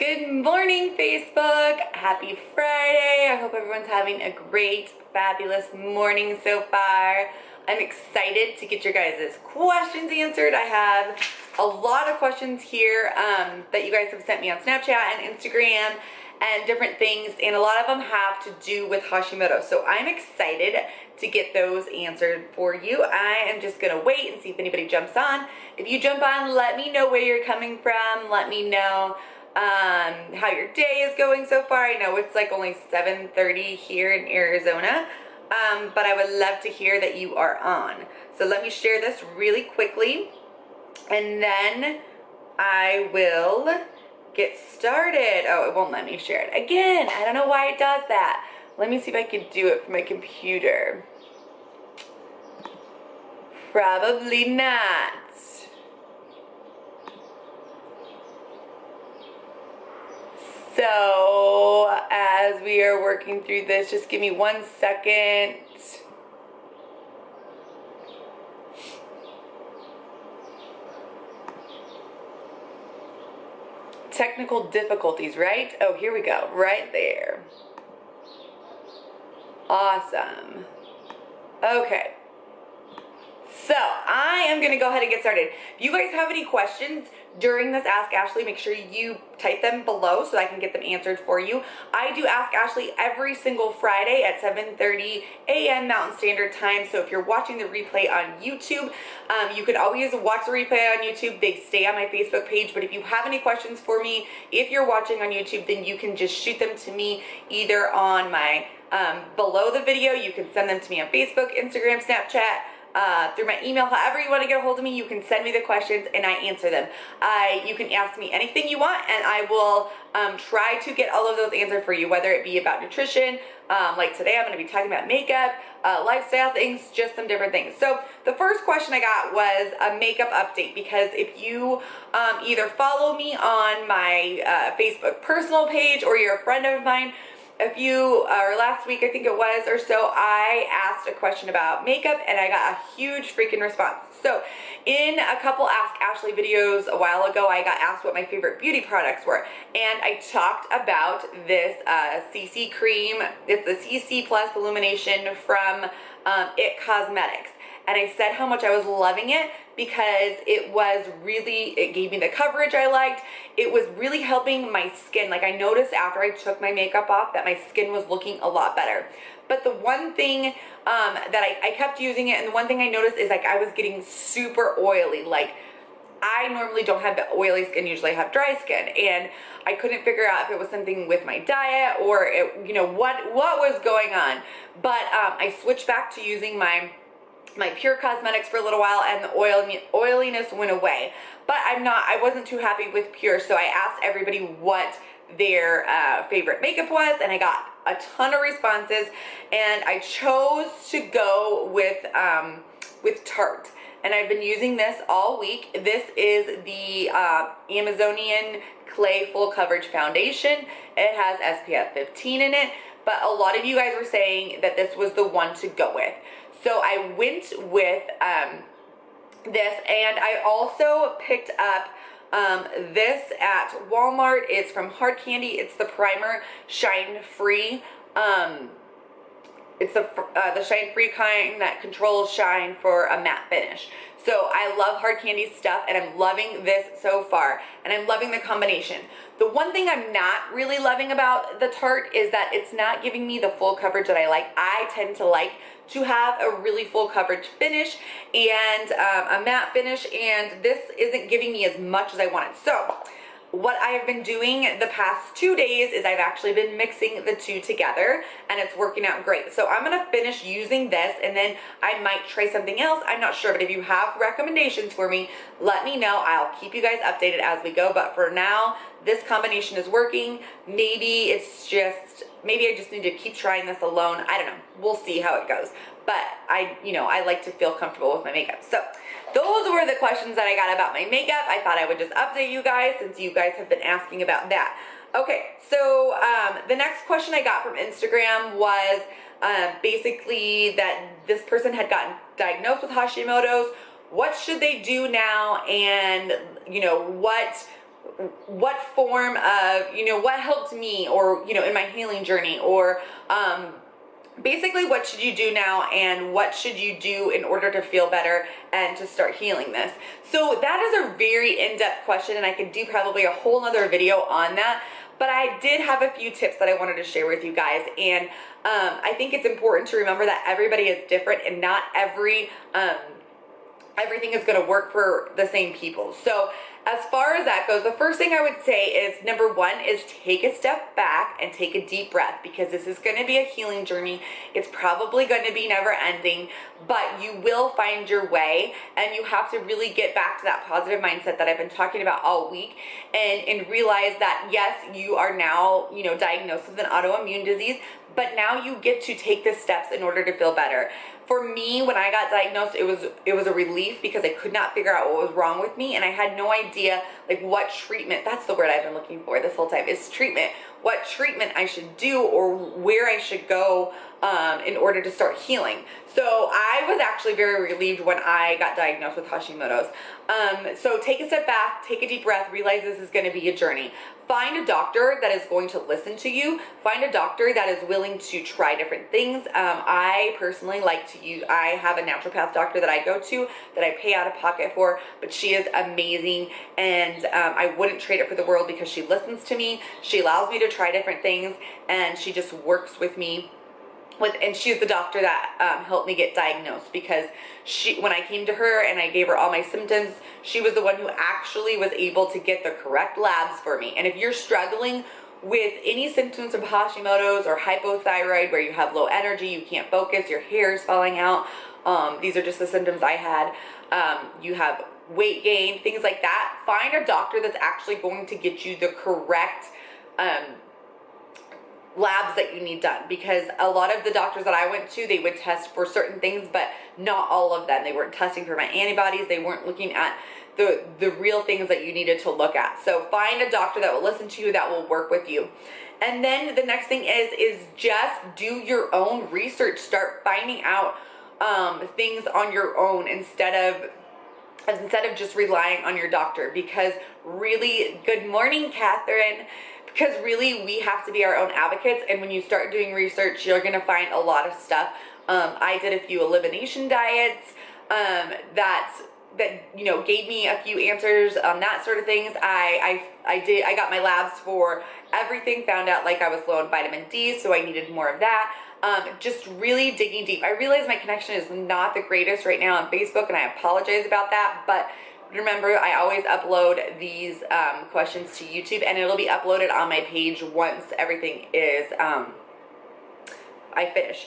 Good morning, Facebook. Happy Friday. I hope everyone's having a great, fabulous morning so far. I'm excited to get your guys' questions answered. I have a lot of questions here that you guys have sent me on Snapchat and Instagram and different things, and a lot of them have to do with Hashimoto. So I'm excited to get those answered for you. I am just gonna wait and see if anybody jumps on. If you jump on, let me know where you're coming from. Let me know how your day is going so far. I know it's like only 7:30 here in Arizona, but I would love to hear that you are on. So let me share this really quickly, and then I will get started. Oh, it won't let me share it again. I don't know why it does that. Let me see if I can do it from my computer. Probably not. So as we are working through this, just give me 1 second. Technical difficulties, right? Oh, here we go, right there. Awesome. Okay. So I am gonna go ahead and get started. If you guys have any questions during this Ask Ashley, make sure you type them below so I can get them answered for you. I do Ask Ashley every single Friday at 7:30 a.m. Mountain Standard Time. So if you're watching the replay on YouTube, you can always watch the replay on YouTube. They stay on my Facebook page. But if you have any questions for me, if you're watching on YouTube, then you can just shoot them to me either on my below the video. You can send them to me on Facebook, Instagram, Snapchat, through my email. However you want to get a hold of me, you can send me the questions and I answer them. You can ask me anything you want and I will try to get all of those answered for you, whether it be about nutrition, like today I'm going to be talking about makeup, lifestyle things, just some different things. So the first question I got was a makeup update, because if you either follow me on my Facebook personal page or you're a friend of mine, or last week I think it was or so, I asked a question about makeup and I got a huge freaking response. So in a couple Ask Ashley videos a while ago, I got asked what my favorite beauty products were, and I talked about this CC cream. It's the CC Plus Illumination from It Cosmetics. And I said how much I was loving it because it gave me the coverage I liked. It was really helping my skin. Like, I noticed after I took my makeup off that my skin was looking a lot better. But the one thing that I kept using it, and the one thing I noticed is like I was getting super oily. Like, I normally don't have the oily skin, usually I have dry skin, and I couldn't figure out if it was something with my diet or what was going on. But I switched back to using my Pure Cosmetics for a little while, and the oiliness went away. But I wasn't too happy with Pure, so I asked everybody what their favorite makeup was, and I got a ton of responses, and I chose to go with Tarte. And I've been using this all week. This is the Amazonian Clay Full Coverage Foundation. It has SPF 15 in it, but a lot of you guys were saying that this was the one to go with. So I went with this, and I also picked up this at Walmart. It's from Hard Candy. It's the Primer Shine Free. It's the Shine Free kind that controls shine for a matte finish. So I love Hard Candy stuff, and I'm loving this so far, and I'm loving the combination. The one thing I'm not really loving about the Tarte is that it's not giving me the full coverage that I like. I tend to like to have a really full coverage finish and a matte finish, and this isn't giving me as much as I wanted. So what I have been doing the past 2 days is I've actually been mixing the two together, and it's working out great. So I'm gonna finish using this, and then I might try something else. I'm not sure, but if you have recommendations for me, let me know. I'll keep you guys updated as we go. But for now, this combination is working. Maybe I just need to keep trying this alone. I don't know. We'll see how it goes. But I like to feel comfortable with my makeup. So those were the questions that I got about my makeup. I thought I would just update you guys since you guys have been asking about that. Okay, so the next question I got from Instagram was basically that this person had gotten diagnosed with Hashimoto's. What should they do now, and what what form of, you know, what helped me, or, you know, in my healing journey, or basically what should you do now and what should you do in order to feel better and to start healing this. So that is a very in-depth question, and I could do probably a whole nother video on that, but I did have a few tips that I wanted to share with you guys. And I think it's important to remember that everybody is different, and not everything is going to work for the same people. So as far as that goes, the first thing I would say is, number one is take a step back and take a deep breath, because this is going to be a healing journey. It's probably going to be never ending, but you will find your way, and you have to really get back to that positive mindset that I've been talking about all week, and realize that yes, you are now, you know, diagnosed with an autoimmune disease, but now you get to take the steps in order to feel better. For me, when I got diagnosed, it was a relief, because I could not figure out what was wrong with me, and I had no idea like what treatment, that's the word I've been looking for this whole time, is treatment, what treatment I should do or where I should go in order to start healing. So I was actually very relieved when I got diagnosed with Hashimoto's. So take a step back, take a deep breath, realize this is going to be a journey. Find a doctor that is going to listen to you. Find a doctor that is willing to try different things. I personally like to use, I have a naturopath doctor that I go to that I pay out of pocket for, but she is amazing, and I wouldn't trade it for the world, because she listens to me, she allows me to try different things, and she just works with me. And she's the doctor that helped me get diagnosed, because when I came to her and I gave her all my symptoms, she was the one who actually was able to get the correct labs for me. And if you're struggling with any symptoms of Hashimoto's or hypothyroid, where you have low energy, you can't focus, your hair is falling out, these are just the symptoms I had, you have weight gain, things like that, find a doctor that's actually going to get you the correct labs that you need done. Because a lot of the doctors that I went to, they would test for certain things, but not all of them. They weren't testing for my antibodies, they weren't looking at the real things that you needed to look at. So find a doctor that will listen to you, that will work with you. And then the next thing is just do your own research. Start finding out things on your own, instead of just relying on your doctor. Because really, good morning, Catherine. Because really, we have to be our own advocates, and when you start doing research, you're going to find a lot of stuff. I did a few elimination diets that you know, gave me a few answers on that sort of things. I got my labs for everything, found out like I was low in vitamin D, so I needed more of that. Just really digging deep. I realize my connection is not the greatest right now on Facebook, and I apologize about that, but remember, I always upload these questions to YouTube, and it'll be uploaded on my page once everything is I finish.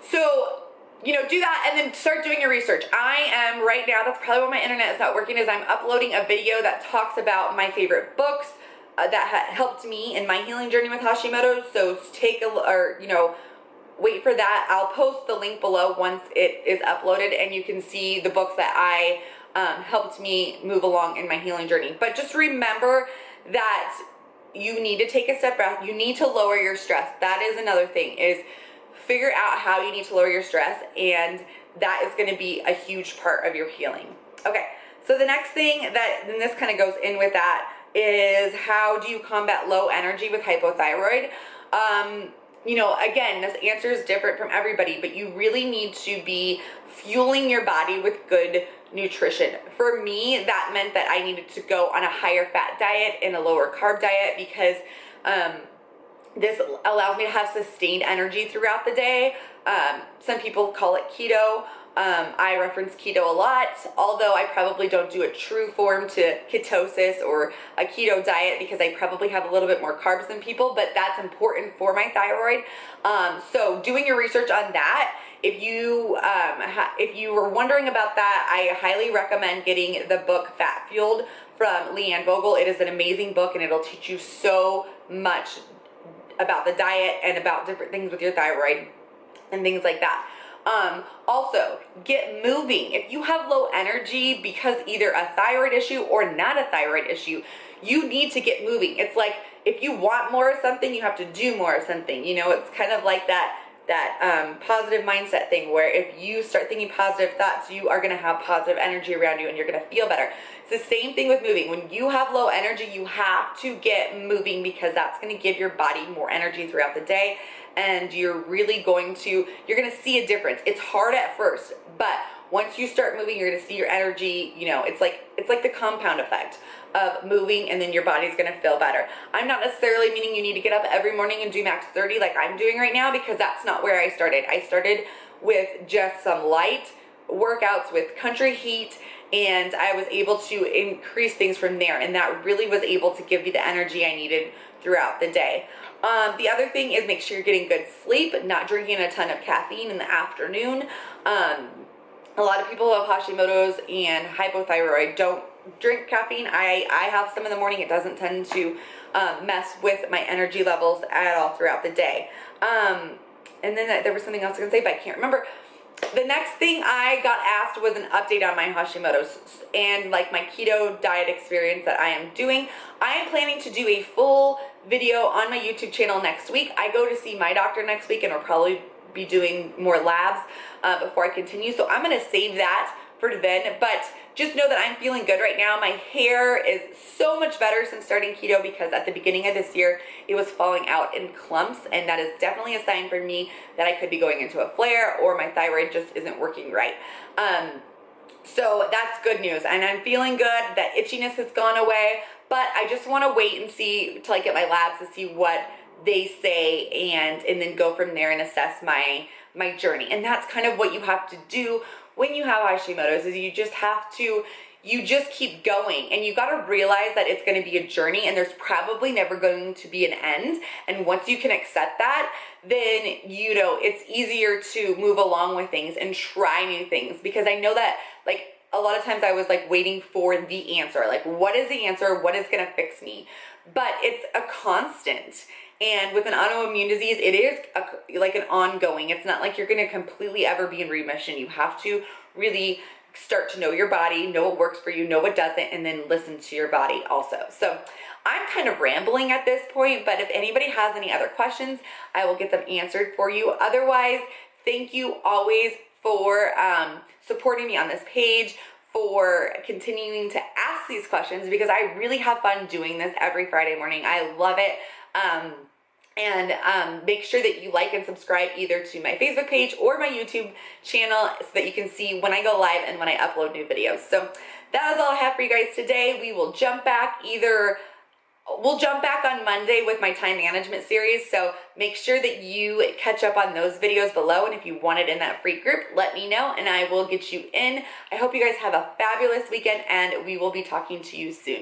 So, you know, do that, and then start doing your research. I am right now, that's probably why my internet is not working, is I'm uploading a video that talks about my favorite books that helped me in my healing journey with Hashimoto. So take wait for that. I'll post the link below once it is uploaded, and you can see the books that I helped me move along in my healing journey. But just remember that you need to take a step back. You need to lower your stress. That is another thing, is figure out how you need to lower your stress, and that is going to be a huge part of your healing. Okay, so the next thing and this kind of goes in with that, is how do you combat low energy with hypothyroid? You know, again, this answer is different from everybody, but you really need to be fueling your body with good nutrition. For me, that meant that I needed to go on a higher fat diet and a lower carb diet, because this allows me to have sustained energy throughout the day. Some people call it keto. I reference keto a lot, although I probably don't do a true form to ketosis or a keto diet, because I probably have a little bit more carbs than people, but that's important for my thyroid. So doing your research on that, if you were wondering about that, I highly recommend getting the book Fat Fueled from Leanne Vogel. It is an amazing book, and it'll teach you so much about the diet and about different things with your thyroid and things like that. Also, get moving. If you have low energy because either a thyroid issue or not a thyroid issue, you need to get moving. It's like if you want more of something, you have to do more of something. You know, it's kind of like that positive mindset thing where if you start thinking positive thoughts, you are going to have positive energy around you and you're going to feel better. It's the same thing with moving. When you have low energy, you have to get moving because that's going to give your body more energy throughout the day, and you're going to see a difference. It's hard at first, but once you start moving, you're going to see your energy, it's like the compound effect of moving, and then your body's going to feel better. I'm not necessarily meaning you need to get up every morning and do max 30 like I'm doing right now, because that's not where I started. I started with just some light workouts with country heat, and I was able to increase things from there, and that really was able to give me the energy I needed throughout the day. The other thing is make sure you're getting good sleep, not drinking a ton of caffeine in the afternoon. A lot of people who have Hashimoto's and hypothyroid don't drink caffeine. I have some in the morning. It doesn't tend to mess with my energy levels at all throughout the day. And then there was something else I was going to say, but I can't remember. The next thing I got asked was an update on my Hashimoto's and like my keto diet experience that I am doing. I am planning to do a full video on my YouTube channel next week. I go to see my doctor next week, and we'll probably be doing more labs before I continue. So I'm going to save that for then, but just know that I'm feeling good right now. My hair is so much better since starting keto, because at the beginning of this year it was falling out in clumps, and that is definitely a sign for me that I could be going into a flare or my thyroid just isn't working right. So that's good news, and I'm feeling good. That itchiness has gone away, but I just want to wait and see till I get my labs to see what they say, and then go from there and assess my journey. And that's kind of what you have to do when you have Hashimoto's, is you just keep going, and you got to realize that it's going to be a journey, and there's probably never going to be an end. And once you can accept that, then it's easier to move along with things and try new things, because I know that like a lot of times I was like waiting for the answer, like what is the answer, what is going to fix me, but it's a constant. And with an autoimmune disease, it is like an ongoing. It's not like you're going to completely ever be in remission. You have to really start to know your body, know what works for you, know what doesn't, and then listen to your body also. So I'm kind of rambling at this point, but if anybody has any other questions, I will get them answered for you. Otherwise, thank you always for supporting me on this page, for continuing to ask these questions, because I really have fun doing this every Friday morning. I love it. Make sure that you like and subscribe either to my Facebook page or my YouTube channel, so that you can see when I go live and when I upload new videos. So that is all I have for you guys today. We'll jump back on Monday with my time management series. So make sure that you catch up on those videos below. And if you want it in that free group, let me know and I will get you in. I hope you guys have a fabulous weekend, and we will be talking to you soon.